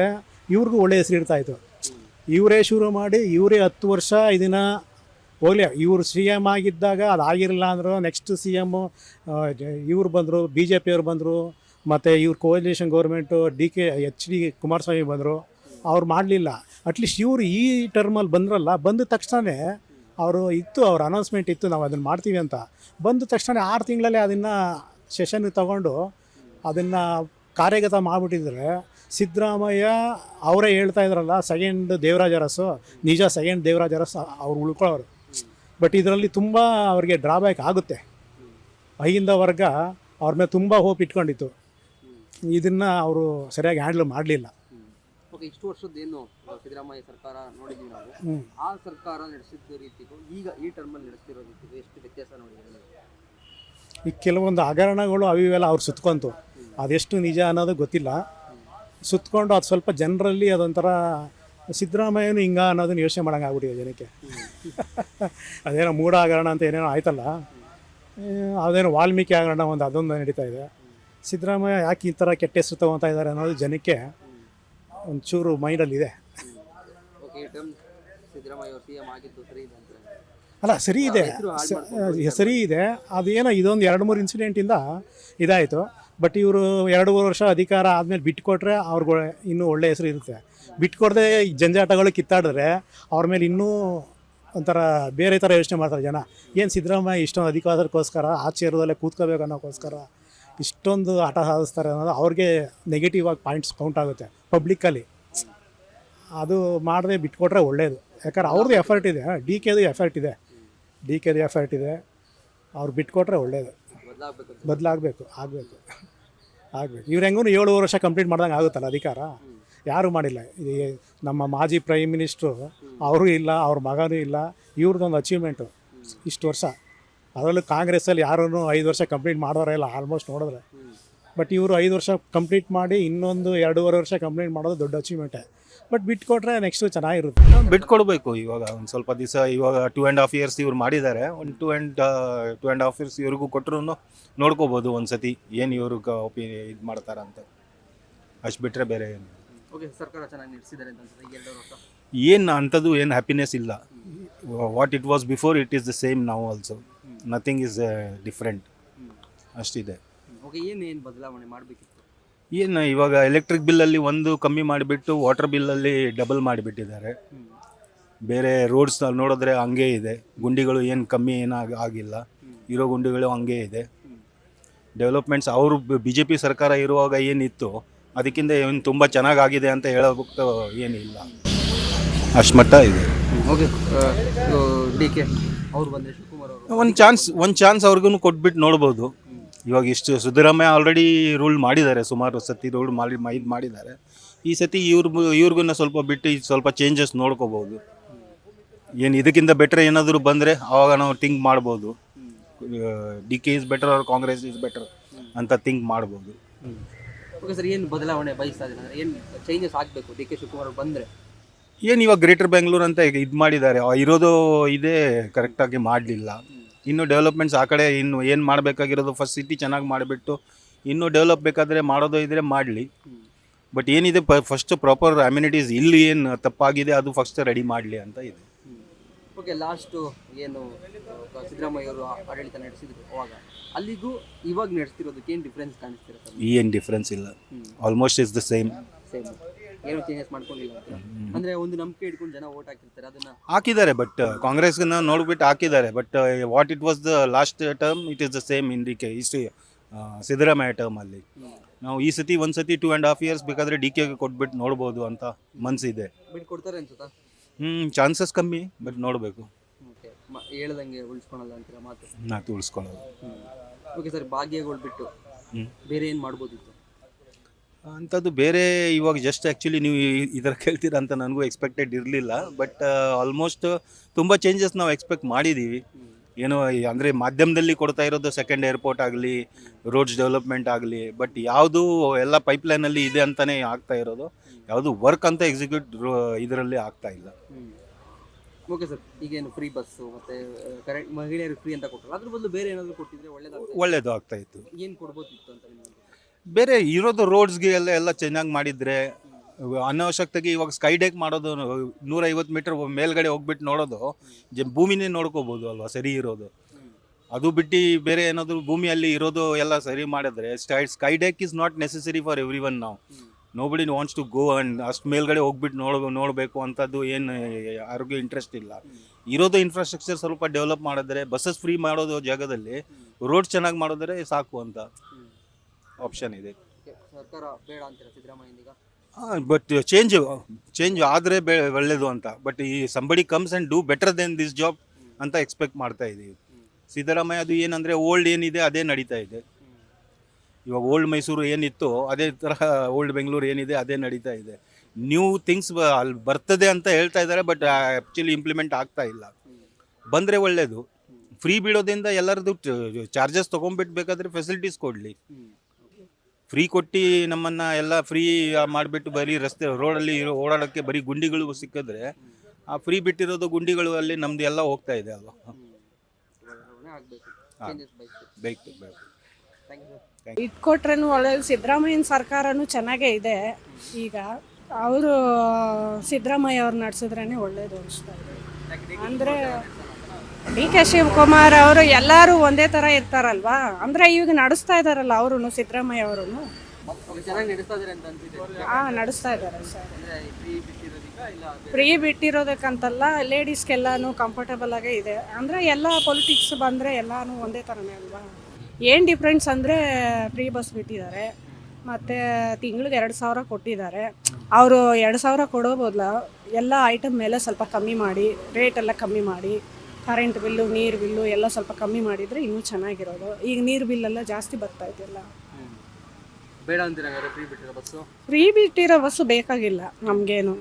ಇವ್ರಿಗೂ ಒಳ್ಳೆಯ ಹೆಸರು ಇರ್ತಾಯಿತ್ತು. ಇವರೇ ಶುರು ಮಾಡಿ ಇವರೇ 10 ವರ್ಷ ಇದನ್ನು ಹೋಗಲಿ. ಇವರು ಸಿ ಎಮ್ ಆಗಿದ್ದಾಗ ಅದಾಗಿರಲಿಲ್ಲ ಅಂದರು, ನೆಕ್ಸ್ಟ್ ಸಿ ಎಮ್ಮು ಇವ್ರು ಬಂದರು, ಬಿ ಜೆ ಪಿಯವ್ರು ಬಂದರು, ಮತ್ತು ಇವ್ರು ಕೋಲಿಷನ್ ಗೌರ್ಮೆಂಟು HD ಕುಮಾರಸ್ವಾಮಿ ಬಂದರು, ಅವ್ರು ಮಾಡಲಿಲ್ಲ. ಅಟ್ಲೀಸ್ಟ್ ಇವರು ಈ ಟರ್ಮಲ್ಲಿ ಬಂದ್ರಲ್ಲ, ಬಂದ ತಕ್ಷಣವೇ ಅವ್ರ ಅನೌನ್ಸ್ಮೆಂಟ್ ಇತ್ತು ನಾವು ಅದನ್ನು ಮಾಡ್ತೀವಿ ಅಂತ. ಬಂದ ತಕ್ಷಣ 6 ತಿಂಗಳಲ್ಲೇ ಅದನ್ನು ಸೆಷನ್ಗೆ ತಗೊಂಡು ಅದನ್ನು ಕಾರ್ಯಗತ ಮಾಡಿಬಿಟ್ಟಿದ್ರೆ ಸಿದ್ದರಾಮಯ್ಯ ಅವರೇ ಹೇಳ್ತಾ ಇದ್ರಲ್ಲ, ಸೆಕೆಂಡ್ ದೇವರಾಜ ಅರಸು, ನಿಜ ಸೆಕೆಂಡ್ ದೇವರಾಜ ಅರಸು ಅವ್ರು ಉಳ್ಕೊಳ್ಳೋರು. ಬಟ್ ಇದರಲ್ಲಿ ತುಂಬ ಅವ್ರಿಗೆ ಡ್ರಾಬ್ಯಾಕ್ ಆಗುತ್ತೆ. ಅಹಿಂದ ವರ್ಗ ಅವ್ರ ಮೇಲೆ ತುಂಬ ಹೋಪ್ ಇಟ್ಕೊಂಡಿತ್ತು. ಇದನ್ನು ಅವರು ಸರಿಯಾಗಿ ಹ್ಯಾಂಡ್ಲ್ ಮಾಡಲಿಲ್ಲ. ಓಕೆ, ಇಷ್ಟು ವರ್ಷದ್ದೇನು ಸಿದ್ದರಾಮಯ್ಯ ಸರ್ಕಾರ ನೋಡಿದ್ದೀವಿ ನಾವು, ಆ ಸರ್ಕಾರ ನಡೆಸಿದ ರೀತಿಗೂ ಈಗ ಈ ಟರ್ಮಲ್ಲಿ ನಡೆಸ್ತಿರೋ ರೀತಿಗೂ ಎಷ್ಟು ವ್ಯತ್ಯಾಸ ನೋಡಿದ್ದೀವಿ? ಈ ಕೆಲವೊಂದು ಹಗರಣಗಳು ಅವಿವೆಲ್ಲ ಅವ್ರು ಸುತ್ಕೊಂತು, ಅದೆಷ್ಟು ನಿಜ ಅನ್ನೋದು ಗೊತ್ತಿಲ್ಲ. ಸುತ್ಕೊಂಡು ಅದು ಸ್ವಲ್ಪ ಜನರಲ್ಲಿ ಅದೊಂಥರ ಸಿದ್ದರಾಮಯ್ಯನು ಹಿಂಗ ಅನ್ನೋದನ್ನ ಯೋಚನೆ ಮಾಡೋಂಗೆ ಆಗ್ಬಿಟ್ಟಿದೆ ಜನಕ್ಕೆ. ಅದೇನೋ ಮೂಢ ಹಗರಣ ಅಂತ ಏನೇನೋ ಆಯ್ತಲ್ಲ, ಅದೇನೋ ವಾಲ್ಮೀಕಿ ಹಗರಣ ಅದೊಂದು ನಡೀತಾ ಇದೆ. ಸಿದ್ದರಾಮಯ್ಯ ಯಾಕೆ ಈ ಥರ ಕೆಟ್ಟ ಹೆಸರು ತೊಗೊತಾ ಇದ್ದಾರೆ ಅನ್ನೋದು ಜನಕ್ಕೆ ಒಂಚೂರು ಮೈಂಡಲ್ಲಿದೆ. ಓಕೆ, ಈ ಟರ್ಮ್ ಸಿದ್ದರಾಮಯ್ಯ ಅವರು CM ಆಗಿದ್ದು ಸರಿ ಇದೆ ಅಂತ? ಅಲ್ಲ, ಸರಿ ಇದೆ, ಸರಿ ಇದೆ. ಅದೇನೋ ಇದೊಂದು 2-3 ಇನ್ಸಿಡೆಂಟಿಂದ ಇದಾಯಿತು. ಬಟ್ ಇವರು 2-3 ವರ್ಷ ಅಧಿಕಾರ ಆದಮೇಲೆ ಬಿಟ್ಕೊಟ್ರೆ ಅವ್ರಿಗೆ ಇನ್ನೂ ಒಳ್ಳೆ ಹೆಸರು ಇರುತ್ತೆ. ಬಿಟ್ಕೊಡದೆ ಜಂಜಾಟಗಳು ಕಿತ್ತಾಡಿದ್ರೆ ಅವ್ರ ಮೇಲೆ ಇನ್ನೂ ಒಂಥರ ಬೇರೆ ಥರ ಯೋಚನೆ ಮಾಡ್ತಾರೆ ಜನ. ಏನು ಸಿದ್ದರಾಮಯ್ಯ ಇಷ್ಟೊಂದು ಅಧಿಕಾರಕ್ಕೋಸ್ಕರ ಆಚೆರದಲ್ಲೇ ಕೂತ್ಕೋಬೇಕು ಅನ್ನೋಕ್ಕೋಸ್ಕರ ಇಷ್ಟೊಂದು ಆಟ ಸಾಧಿಸ್ತಾರೆ ಅನ್ನೋದು ಅವ್ರಿಗೆ ನೆಗೆಟಿವ್ ಆಗಿ ಪಾಯಿಂಟ್ಸ್ ಕೌಂಟ್ ಆಗುತ್ತೆ ಪಬ್ಲಿಕ್ಕಲ್ಲಿ. ಅದು ಮಾಡದೆ ಬಿಟ್ಕೊಟ್ರೆ ಒಳ್ಳೆಯದು. ಯಾಕಂದ್ರೆ ಅವ್ರದ್ದು ಎಫರ್ಟ್ ಇದೆ, ಡಿ ಕೆದು ಎಫರ್ಟ್ ಇದೆ. ಅವ್ರು ಬಿಟ್ಕೊಟ್ರೆ ಒಳ್ಳೆಯದು. ಬದಲಾಗಬೇಕು. ಇವ್ರು ಹೆಂಗೂ 7 ವರ್ಷ ಕಂಪ್ಲೀಟ್ ಮಾಡ್ದಂಗೆ ಆಗುತ್ತಲ್ಲ ಅಧಿಕಾರ. ಯಾರೂ ಮಾಡಿಲ್ಲ. ಈ ನಮ್ಮ ಮಾಜಿ ಪ್ರೈಮ್ ಮಿನಿಸ್ಟ್ರು ಅವರು ಇಲ್ಲ, ಅವ್ರ ಮಗನೂ ಇಲ್ಲ. ಇವ್ರದ್ದೊಂದು ಅಚೀವ್ಮೆಂಟು ಇಷ್ಟು ವರ್ಷ. ಅದರಲ್ಲೂ ಕಾಂಗ್ರೆಸ್ಸಲ್ಲಿ ಯಾರೂ 5 ವರ್ಷ ಕಂಪ್ಲೀಟ್ ಮಾಡೋರೇ ಇಲ್ಲ ಆಲ್ಮೋಸ್ಟ್ ನೋಡಿದ್ರೆ. ಬಟ್ ಇವರು 5 ವರ್ಷ ಕಂಪ್ಲೀಟ್ ಮಾಡಿ ಇನ್ನೊಂದು 2.5 ವರ್ಷ ಕಂಪ್ಲೀಟ್ ಮಾಡೋದು ದೊಡ್ಡ ಅಚೀವ್ಮೆಂಟೇ. ಬಟ್ ಬಿಟ್ಕೊಟ್ರೆ ನೆಕ್ಸ್ಟು ಚೆನ್ನಾಗಿರುತ್ತೆ. ಬಿಟ್ಕೊಡ್ಬೇಕು. ಇವಾಗ ಒಂದು ಸ್ವಲ್ಪ ದಿವಸ, ಇವಾಗ 2.5 years ಇವ್ರು ಮಾಡಿದ್ದಾರೆ. ಒಂದು 2.5 years ಇವ್ರಿಗೂ ಕೊಟ್ಟರು ನೋಡ್ಕೋಬೋದು ಒಂದು ಸತಿ ಏನು ಇವ್ರಿಗೆ ಇದು ಮಾಡ್ತಾರಂತ. ಅಷ್ಟು ಬಿಟ್ಟರೆ ಬೇರೆ ಏನು. ಓಕೆ, ಸರ್ಕಾರ ಚೆನ್ನಾಗಿ ನಡೆಸಿದ್ದಾರೆ ಅಂತ ಅನ್ಸುತ್ತೆ ಈ 2 ವರ್ಷ? ಏನು ಅಂಥದ್ದು ಏನು ಹ್ಯಾಪಿನೆಸ್ ಇಲ್ಲ. What it was before it is the same ನಾವು ಆಲ್ಸೋ. Nothing is different. ಅಷ್ಟಿದೆ. ಓಕೆ, ಏನು ಬದಲಾವಣೆ ಮಾಡಬೇಕಿತ್ತು? ಏನು ಇವಾಗ ಎಲೆಕ್ಟ್ರಿಕ್ ಬಿಲ್ಲಲ್ಲಿ ಒಂದು ಕಮ್ಮಿ ಮಾಡಿಬಿಟ್ಟು ವಾಟರ್ ಬಿಲ್ಲಲ್ಲಿ ಡಬಲ್ ಮಾಡಿಬಿಟ್ಟಿದ್ದಾರೆ. ಬೇರೆ ರೋಡ್ಸ್ ನೋಡಿದ್ರೆ ಹಂಗೇ ಇದೆ. ಗುಂಡಿಗಳು ಏನು ಕಮ್ಮಿ ಏನು ಆಗಿಲ್ಲ, ಇರೋ ಗುಂಡಿಗಳು ಹಂಗೇ ಇದೆ. ಡೆವಲಪ್ಮೆಂಟ್ಸ್ ಅವರು BJP ಸರ್ಕಾರ ಇರುವಾಗ ಏನಿತ್ತು ಅದಕ್ಕಿಂತ ಏನು ತುಂಬ ಚೆನ್ನಾಗಾಗಿದೆ ಅಂತ ಹೇಳೋಕ್ಕೆ ಏನಿಲ್ಲ. ಅಷ್ಟು ಮಟ್ಟ ಇದೆ. ಓಕೆ, DK ಅವ್ರು ಬಂದರೆ ಶಿವಕುಮಾರ್ ಅವರು ಒಂದು ಚಾನ್ಸ್ ಅವ್ರಿಗೂ ಕೊಟ್ಬಿಟ್ಟು ನೋಡ್ಬೋದು. ಇವಾಗ ಇಷ್ಟು ಸಿದ್ದರಾಮಯ್ಯ ಆಲ್ರೆಡಿ ರೂಲ್ ಮಾಡಿದ್ದಾರೆ, ಸುಮಾರು ಸತಿ ರೂಲ್ ಮಾಡಿದ್ದಾರೆ. ಈ ಸತಿ ಇವ್ರಿಗೂ ಸ್ವಲ್ಪ ಬಿಟ್ಟು ಸ್ವಲ್ಪ ಚೇಂಜಸ್ ನೋಡ್ಕೋಬೋದು. ಏನು ಇದಕ್ಕಿಂತ ಬೆಟರ್ ಏನಾದರೂ ಬಂದರೆ ಆವಾಗ ನಾವು ಥಿಂಕ್ ಮಾಡ್ಬೋದು. DK is better or Congress is better ಅಂತ ಥಿಂಕ್ ಮಾಡ್ಬೋದು. ಓಕೆ ಸರ್, ಏನು ಬದಲಾವಣೆ ಬಯಸ್ತಾ ಇದ್ದಾರೆ? ಏನು ಚೇಂಜಸ್ ಆಗಬೇಕು DK ಶಿವಕುಮಾರ್ ಬಂದರೆ? ಏನು ಇವಾಗ ಗ್ರೇಟರ್ ಬೆಂಗಳೂರು ಅಂತ ಇದು ಮಾಡಿದ್ದಾರೆ, ಇರೋದು ಇದೇ ಕರೆಕ್ಟಾಗಿ ಮಾಡಲಿಲ್ಲ. ಇನ್ನು ಡೆವಲಪ್ಮೆಂಟ್ಸ್ ಆ ಕಡೆ ಇನ್ನು ಏನು ಮಾಡಬೇಕಾಗಿರೋದು ಫಸ್ಟ್ ಸಿಟಿ ಚೆನ್ನಾಗಿ ಮಾಡಿಬಿಟ್ಟು ಇನ್ನೂ ಡೆವಲಪ್ ಬೇಕಾದರೆ ಮಾಡೋದು ಇದ್ದರೆ ಮಾಡಲಿ. ಬಟ್ ಏನಿದೆ ಫಸ್ಟ್ ಪ್ರಾಪರ್ ಅಮ್ಯುನಿಟೀಸ್ ಇಲ್ಲಿ ಏನು ತಪ್ಪಾಗಿದೆ ಅದು ಫಸ್ಟ್ ರೆಡಿ ಮಾಡಲಿ ಅಂತ ಇದೆ. ಓಕೆ, ಲಾಸ್ಟು ಏನು ಸಿದ್ದರಾಮಯ್ಯ ಅವರು ಆಡಳಿತ ನಡೆಸಿದ್ರು ಅವಾಗ ಅಲ್ಲಿಗೂ ಇವಾಗ ನಡೆಸ್ತಿರೋದಕ್ಕೆ ಏನು ಡಿಫ್ರೆನ್ಸ್ ಕಾಣಿಸ್ತಿರೋ ಸರ್? ಏನು ಡಿಫ್ರೆನ್ಸ್ ಇಲ್ಲ, ಆಲ್ಮೋಸ್ಟ್ ಇಸ್ ದ ಸೇಮ್. ಏನು ಚೇಂಜಸ್ ಮಾಡ್ಕೊಂಡಿಲ್ಲ ಅಂದರೆ ಒಂದು ನಂಬಿಕೆ ಇಟ್ಕೊಂಡು ಜನ ಓಟ್ ಹಾಕಿರ್ತಾರೆ, ಅದನ್ನು ಹಾಕಿದ್ದಾರೆ. ಬಟ್ ಕಾಂಗ್ರೆಸ್ನ ನೋಡ್ಬಿಟ್ಟು ಹಾಕಿದ್ದಾರೆ. But what it was the last term it is the same in D K Siddaramaiah ಟರ್ಮಲ್ಲಿ. ನಾವು ಈ ಸತಿ ಒಂದು ಸತಿ 2.5 years ಬೇಕಾದರೆ DKಗೆ ಕೊಟ್ಬಿಟ್ಟು ನೋಡ್ಬೋದು ಅಂತ ಮನಸ್ಸಿದೆ. ಬಿಟ್ಟು ಕೊಡ್ತಾರೆ ಅನ್ಸುತ್ತಾ? ಚಾನ್ಸಸ್ ಕಮ್ಮಿ, ಬಟ್ ನೋಡಬೇಕು. ಓಕೆ, ಹೇಳ್ದಂಗೆ ಉಳಿಸ್ಕೊಳಲ್ಲ ಅಂತೀರಾ ಮಾತು? ಉಳಿಸ್ಕೊಳ್ಳೋದು. ಓಕೆ ಸರ್, ಭಾಗ್ಯಗಳು ಬಿಟ್ಟು ಬೇರೆ ಏನು ಮಾಡ್ಬೋದಿತ್ತು ಅಂಥದ್ದು? ಬೇರೆ ಇವಾಗ ಜಸ್ಟ್ ಆ್ಯಕ್ಚುಲಿ ನೀವು ಈ ಥರ ಕೇಳ್ತೀರಾ ಅಂತ ನನಗೂ ಎಕ್ಸ್ಪೆಕ್ಟೆಡ್ ಇರಲಿಲ್ಲ. ಬಟ್ ಆಲ್ಮೋಸ್ಟ್ ತುಂಬ ಚೇಂಜಸ್ ನಾವು ಎಕ್ಸ್ಪೆಕ್ಟ್ ಮಾಡಿದ್ದೀವಿ. ಏನೋ ಅಂದರೆ ಮಾಧ್ಯಮದಲ್ಲಿ ಕೊಡ್ತಾ ಇರೋದು ಸೆಕೆಂಡ್ ಏರ್ಪೋರ್ಟ್ ಆಗಲಿ, ರೋಡ್ಸ್ ಡೆವಲಪ್ಮೆಂಟ್ ಆಗಲಿ, ಬಟ್ ಯಾವುದು ಎಲ್ಲ ಪೈಪ್ಲೈನಲ್ಲಿ ಇದೆ ಅಂತಲೇ ಆಗ್ತಾ ಇರೋದು. ಯಾವುದು ವರ್ಕ್ ಅಂತ ಎಕ್ಸಿಕ್ಯೂಟ್ ಇದರಲ್ಲಿ ಆಗ್ತಾ ಇಲ್ಲ. ಓಕೆ ಸರ್, ಈಗೇನು ಫ್ರೀ ಬಸ್ಸು ಮತ್ತು ಕರೆಂಟ್ ಮಹಿಳೆಯರಿಗೆ ಫ್ರೀ ಅಂತ ಕೊಟ್ಟರು, ಅದ್ರ ಬದಲು ಬೇರೆ ಏನಾದರೂ ಕೊಟ್ಟಿದ್ರೆ ಒಳ್ಳೇದು ಆಗ್ತಾ ಇತ್ತು. ಏನು ಕೊಡ್ಬೋದಿತ್ತು ಅಂತ ನಿಮಗೆ? ಬೇರೆ ಇರೋದು ರೋಡ್ಸ್ಗೆ ಎಲ್ಲ ಚೆನ್ನಾಗಿ ಮಾಡಿದರೆ ಅನಾವಶ್ಯಕತೆಗೆ ಇವಾಗ ಸ್ಕೈ ಡೇಕ್ ಮಾಡೋದು 150 ಮೀಟರ್ ಮೇಲ್ಗಡೆ ಹೋಗ್ಬಿಟ್ಟು ನೋಡೋದು ಭೂಮಿನೇ ನೋಡ್ಕೋಬೋದು ಅಲ್ವಾ ಸರಿ ಇರೋದು. ಅದು ಬಿಟ್ಟು ಬೇರೆ ಏನಾದರೂ ಭೂಮಿಯಲ್ಲಿ ಇರೋದು ಎಲ್ಲ ಸರಿ ಮಾಡಿದ್ರೆ sky deck is not necessary for everyone. ನಾವು nobody wants to go and ಅಷ್ಟು ಮೇಲ್ಗಡೆ ಹೋಗ್ಬಿಟ್ಟು ನೋಡಬೇಕು ಅಂಥದ್ದು ಏನು ಯಾರಿಗೂ ಇಂಟ್ರೆಸ್ಟ್ ಇಲ್ಲ. ಇರೋದು ಇನ್ಫ್ರಾಸ್ಟ್ರಕ್ಚರ್ ಸ್ವಲ್ಪ ಡೆವಲಪ್ ಮಾಡಿದ್ರೆ, ಬಸ್ಸಸ್ ಫ್ರೀ ಮಾಡೋದು ಜಾಗದಲ್ಲಿ ರೋಡ್ ಚೆನ್ನಾಗಿ ಮಾಡಿದ್ರೆ ಸಾಕು ಅಂತ ಆಪ್ಷನ್ ಇದೆ. ಸರ್ಕಾರ ಬೇಡ ಅಂತೀರಾ ಸಿದ್ದರಾಮಯ್ಯನೀಗ? ಬಟ್ ಚೇಂಜ್ ಆದರೆ ಒಳ್ಳೇದು ಅಂತ. ಬಟ್ ಈ somebody comes and do better then this job ಅಂತ ಎಕ್ಸ್ಪೆಕ್ಟ್ ಮಾಡ್ತಾ ಇದ್ದೀವಿ. ಸಿದ್ದರಾಮಯ್ಯ ಅದು ಏನಂದರೆ ಓಲ್ಡ್ ಏನಿದೆ ಅದೇ ನಡೀತಾ ಇದೆ. ಇವಾಗ ಓಲ್ಡ್ ಮೈಸೂರು ಏನಿತ್ತು ಅದೇ ಥರ ಓಲ್ಡ್ ಬೆಂಗಳೂರು ಏನಿದೆ ಅದೇ ನಡೀತಾ ಇದೆ. ನ್ಯೂ ಥಿಂಗ್ಸ್ ಅಲ್ಲಿ ಬರ್ತದೆ ಅಂತ ಹೇಳ್ತಾ ಇದ್ದಾರೆ, ಬಟ್ ಆ್ಯಕ್ಚುಲಿ ಇಂಪ್ಲಿಮೆಂಟ್ ಆಗ್ತಾ ಇಲ್ಲ. ಬಂದರೆ ಒಳ್ಳೆಯದು. ಫ್ರೀ ಬಿಡೋದ್ರಿಂದ ಎಲ್ಲರದ್ದು ಚಾರ್ಜಸ್ ತೊಗೊಂಡ್ಬಿಟ್ಟು ಬೇಕಾದರೆ ಫೆಸಿಲಿಟೀಸ್ ಕೊಡಲಿ. ಫ್ರೀ ಕೊಟ್ಟು ನಮ್ಮನ್ನು ಎಲ್ಲ ಫ್ರೀ ಮಾಡಿಬಿಟ್ಟು ಬರೀ ರಸ್ತೆ ರೋಡಲ್ಲಿ ಓಡಾಡೋಕ್ಕೆ ಬರೀ ಗುಂಡಿಗಳು ಸಿಕ್ಕಿದ್ರೆ, ಆ ಫ್ರೀ ಬಿಟ್ಟಿರೋದು ಗುಂಡಿಗಳು ಅಲ್ಲಿ ನಮ್ಮದು ಎಲ್ಲ ಹೋಗ್ತಾ ಇದೆ ಅಲ್ವಾ. ಬೇಕು. ಇಟ್ಕೊಟ್ರೇನು ಒಳ್ಳೆಯದು. ಸಿದ್ದರಾಮಯ್ಯನ ಸರ್ಕಾರನೂ ಚೆನ್ನಾಗೇ ಇದೆ. ಈಗ ಅವರು ಸಿದ್ದರಾಮಯ್ಯ ಅವ್ರು ನಡೆಸಿದ್ರೇ ಒಳ್ಳೇದು ಅನಿಸ್ತಾ ಇದೆ. ಅಂದರೆ ಡಿ ಕೆ ಶಿವಕುಮಾರ್ ಅವರು ಎಲ್ಲರೂ ಒಂದೇ ಥರ ಇರ್ತಾರಲ್ವಾ. ಅಂದರೆ ಈಗ ನಡೆಸ್ತಾ ಇದ್ದಾರಲ್ಲ ಅವರು ಸಿದ್ದರಾಮಯ್ಯ ಅವರು. ನಡೆಸ್ತಾ ಇದ್ದಾರೆ ಸರ್. ಫ್ರೀ ಬಿಟ್ಟಿರೋದಕ್ಕಂತಲ್ಲ, ಲೇಡೀಸ್ಗೆಲ್ಲಾನು ಕಂಫರ್ಟಬಲ್ ಆಗೇ ಇದೆ. ಅಂದರೆ ಎಲ್ಲ ಪೊಲಿಟಿಕ್ಸ್ ಬಂದರೆ ಎಲ್ಲನೂ ಒಂದೇ ಥರನೇ ಅಲ್ವಾ. ಏನು ಡಿಫ್ರೆನ್ಸ್ ಅಂದರೆ ಫ್ರೀ ಬಸ್ ಬಿಟ್ಟಿದ್ದಾರೆ, ಮತ್ತು ತಿಂಗಳಿಗೆ 2,000 ಕೊಟ್ಟಿದ್ದಾರೆ. ಅವರು 2,000 ಕೊಡೋ ಬದಲು ಎಲ್ಲ ಐಟಮ್ ಮೇಲೆ ಸ್ವಲ್ಪ ಕಮ್ಮಿ ಮಾಡಿ, ರೇಟೆಲ್ಲ ಕಮ್ಮಿ ಮಾಡಿ, ಕರೆಂಟ್ ಬಿಲ್ಲು, ನೀರು ಬಿಲ್ಲು ಎಲ್ಲ ಸ್ವಲ್ಪ ಕಮ್ಮಿ ಮಾಡಿದರೆ ಇನ್ನೂ ಚೆನ್ನಾಗಿರೋದು. ಈಗ ನೀರು ಬಿಲ್ಲೆಲ್ಲ ಜಾಸ್ತಿ ಬರ್ತಾ ಇದೆಯಲ್ಲ. ಬೇಡ ಅಂತೀರಾ ಫ್ರೀ ಬಿಟ್ಟಿರೋ ಬಸ್ಸು? ಫ್ರೀ ಬಿಟ್ಟಿರೋ ಬಸ್ಸು ಬೇಕಾಗಿಲ್ಲ ನಮಗೇನು.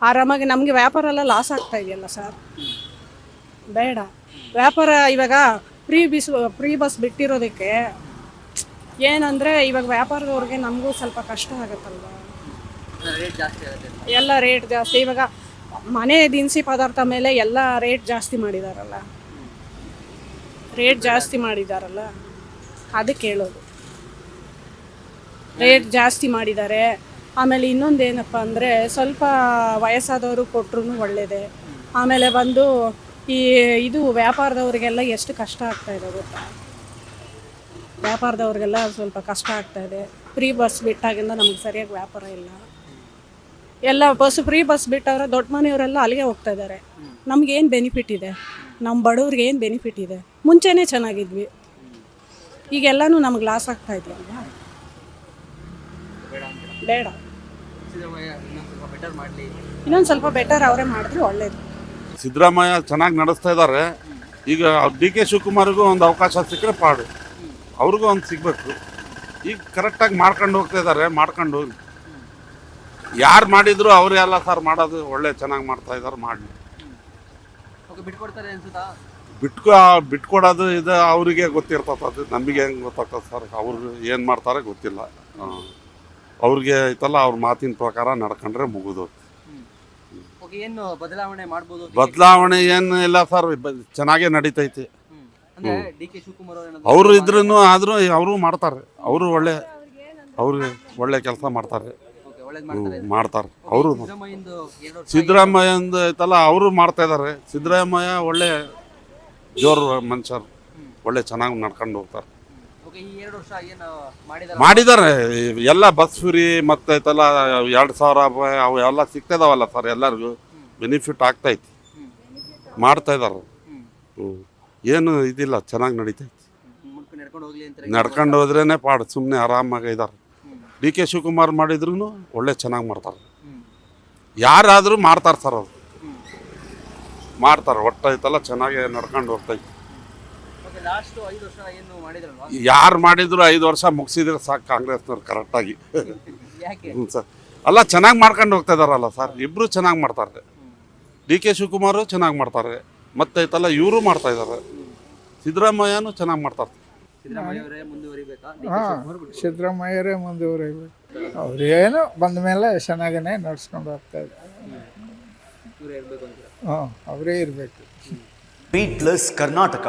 ಆರಾಮಾಗಿ ನಮಗೆ ವ್ಯಾಪಾರ ಎಲ್ಲ ಲಾಸ್ ಆಗ್ತಾ ಇದೆಯಲ್ಲ ಸರ್. ಬೇಡ ವ್ಯಾಪಾರ. ಇವಾಗ ಫ್ರೀ ಬಸ್ ಬಿಟ್ಟಿರೋದಕ್ಕೆ ಏನಂದರೆ ಇವಾಗ ವ್ಯಾಪಾರದವ್ರಿಗೆ ನಮಗೂ ಸ್ವಲ್ಪ ಕಷ್ಟ ಆಗುತ್ತಲ್ವ. ಎಲ್ಲ ರೇಟ್ ಜಾಸ್ತಿ. ಇವಾಗ ಮನೆ ದಿನಸಿ ಪದಾರ್ಥ ಮೇಲೆ ಎಲ್ಲ ರೇಟ್ ಜಾಸ್ತಿ ಮಾಡಿದಾರಲ್ಲ. ಅದಕ್ಕೆ ಹೇಳೋದು. ರೇಟ್ ಜಾಸ್ತಿ ಮಾಡಿದ್ದಾರೆ. ಆಮೇಲೆ ಇನ್ನೊಂದೇನಪ್ಪ ಅಂದರೆ ಸ್ವಲ್ಪ ವಯಸ್ಸಾದವರು ಕೊಟ್ಟರು ಒಳ್ಳೆಯದೇ. ಆಮೇಲೆ ಬಂದು ಇದು ವ್ಯಾಪಾರದವ್ರಿಗೆಲ್ಲ ಎಷ್ಟು ಕಷ್ಟ ಆಗ್ತಾಯಿದೆ ಗೊತ್ತಾ. ವ್ಯಾಪಾರದವ್ರಿಗೆಲ್ಲ ಸ್ವಲ್ಪ ಕಷ್ಟ ಆಗ್ತಾಯಿದೆ. ಫ್ರೀ ಬಸ್ ಬಿಟ್ಟಾಗಿಂದ ನಮಗೆ ಸರಿಯಾಗಿ ವ್ಯಾಪಾರ ಇಲ್ಲ. ಎಲ್ಲ ಫ್ರೀ ಬಸ್ ಬಿಟ್ಟವ್ರೆ ದೊಡ್ಡ ಮನೆಯವರೆಲ್ಲ ಅಲ್ಲಿಗೆ ಹೋಗ್ತಾ ಇದ್ದಾರೆ. ನಮಗೇನು ಬೆನಿಫಿಟ್ ಇದೆ? ನಮ್ಮ ಬಡವ್ರಿಗೆ ಏನು ಬೆನಿಫಿಟ್ ಇದೆ? ಮುಂಚೆನೇ ಚೆನ್ನಾಗಿದ್ವಿ, ಈಗೆಲ್ಲನೂ ನಮಗೆ ಲಾಸ್ ಆಗ್ತಾ ಇದೆಯಲ್ವಾ. ಬೇಡ. ಇನ್ನೊಂದು ಸ್ವಲ್ಪ ಬೆಟರ್ ಅವರೇ ಮಾಡಿದ್ರೆ ಒಳ್ಳೇದು. ಸಿದ್ದರಾಮಯ್ಯ ಚೆನ್ನಾಗಿ ನಡೆಸ್ತಾ ಇದ್ದಾರೆ. ಈಗ ಡಿ ಕೆ ಶಿವಕುಮಾರ್ಗೂ ಒಂದು ಅವಕಾಶ ಸಿಕ್ಕರೆ ಪಾಡು, ಅವ್ರಿಗೂ ಒಂದು ಸಿಗಬೇಕು. ಈಗ ಕರೆಕ್ಟಾಗಿ ಮಾಡ್ಕೊಂಡು ಹೋಗ್ತಾ ಇದ್ದಾರೆ. ಮಾಡ್ಕೊಂಡು ಯಾರು ಮಾಡಿದ್ರು ಅವರೇ ಅಲ್ಲ ಸರ್ ಮಾಡೋದು. ಒಳ್ಳೆ ಚೆನ್ನಾಗಿ ಮಾಡ್ತಾ ಇದ್ದಾರೆ, ಮಾಡಲಿ. ಬಿಟ್ಕೊಡೋದು ಇದು ಅವರಿಗೆ ಗೊತ್ತಿರ್ತದೆ. ಅದು ನಮಗೆ ಹೆಂಗೆ ಗೊತ್ತಾಗ್ತದೆ ಸರ್? ಅವ್ರು ಏನು ಮಾಡ್ತಾರೆ ಗೊತ್ತಿಲ್ಲ. ಅವ್ರಿಗೆ ಐತಲ್ಲ, ಅವ್ರ ಮಾತಿನ ಪ್ರಕಾರ ನಡ್ಕೊಂಡ್ರೆ ಮುಗಿದು. ಬದಲಾವಣೆ ಏನು ಇಲ್ಲ ಸರ್, ಚೆನ್ನಾಗೇ ನಡೀತೈತಿ. ಅವರು ಇದ್ರೂ ಅವರು ಮಾಡ್ತಾರೆ. ಅವರು ಒಳ್ಳೆ ಕೆಲಸ ಮಾಡ್ತಾರೆ. ಅವರು ಸಿದ್ದರಾಮಯ್ಯಂದು ಐತಲ್ಲ, ಅವರು ಮಾಡ್ತಾ ಇದ್ದಾರೆ. ಸಿದ್ದರಾಮಯ್ಯ ಒಳ್ಳೆ ಜೋರು ಮನುಷ್ಯರು, ಒಳ್ಳೆ ಚೆನ್ನಾಗಿ ನಡ್ಕೊಂಡು ಹೋಗ್ತಾರೆ. ಮಾಡಿದ್ದಾರೆ ಎಲ್ಲ ಬಸ್ ಫ್ರೀ ಮತ್ತೆ ಐತಲ್ಲ 2,000 ರೂಪಾಯಿ ಅವು ಎಲ್ಲ ಸಿಗ್ತಾಯಿದಾವಲ್ಲ ಸರ್. ಎಲ್ಲರಿಗೂ ಬೆನಿಫಿಟ್ ಆಗ್ತೈತಿ, ಮಾಡ್ತಾ ಇದ್ದಾರೆ. ಏನು ಇದಿಲ್ಲ, ಚೆನ್ನಾಗಿ ನಡೀತೈತಿ. ನಡ್ಕೊಂಡು ಹೋದ್ರೇನೆ ಪಾಡು. ಸುಮ್ಮನೆ ಆರಾಮಾಗಿ ಇದ್ದಾರೆ. ಡಿ ಕೆ ಶಿವಕುಮಾರ್ ಮಾಡಿದ್ರು ಒಳ್ಳೆ ಚೆನ್ನಾಗಿ ಮಾಡ್ತಾರೆ. ಯಾರಾದರೂ ಮಾಡ್ತಾರೆ ಸರ್, ಅದು ಮಾಡ್ತಾರೆ. ಒಟ್ಟೈತಲ್ಲ ಚೆನ್ನಾಗಿ ನಡ್ಕೊಂಡು ಹೋಗ್ತೈತಿ. ಯಾರು ಮಾಡಿದ್ರು 5 ವರ್ಷ ಮುಗಿಸಿದ್ರೆ ಸಾಕು ಕಾಂಗ್ರೆಸ್ನವ್ರು ಕರೆಕ್ಟಾಗಿ. ಹ್ಞೂ ಸರ್, ಅಲ್ಲ ಚೆನ್ನಾಗಿ ಮಾಡ್ಕೊಂಡು ಹೋಗ್ತಾ ಇದಾರಲ್ಲ ಸರ್. ಇಬ್ಬರು ಚೆನ್ನಾಗಿ ಮಾಡ್ತಾರೆ. ಡಿ ಕೆ ಶಿವಕುಮಾರು ಚೆನ್ನಾಗಿ ಮಾಡ್ತಾರೆ, ಮತ್ತೆ ಐತಲ್ಲ ಇವರು ಮಾಡ್ತಾ ಇದ್ದಾರೆ. ಸಿದ್ದರಾಮಯ್ಯನೂ ಚೆನ್ನಾಗಿ ಮಾಡ್ತಾರೆ. ಸಿದ್ದರಾಮಯ್ಯರೇ ಮುಂದುವರಿಬೇಕು. ಅವ್ರೇನು ಬಂದ ಮೇಲೆ ಚೆನ್ನಾಗೇ ನಡ್ಸ್ಕೊಂಡು ಹೋಗ್ತಾ ಇದ್ದಾರೆ. ಅವರೇ ಇರಬೇಕು. ಬೀಟ್ಲೆಸ್ ಕರ್ನಾಟಕ.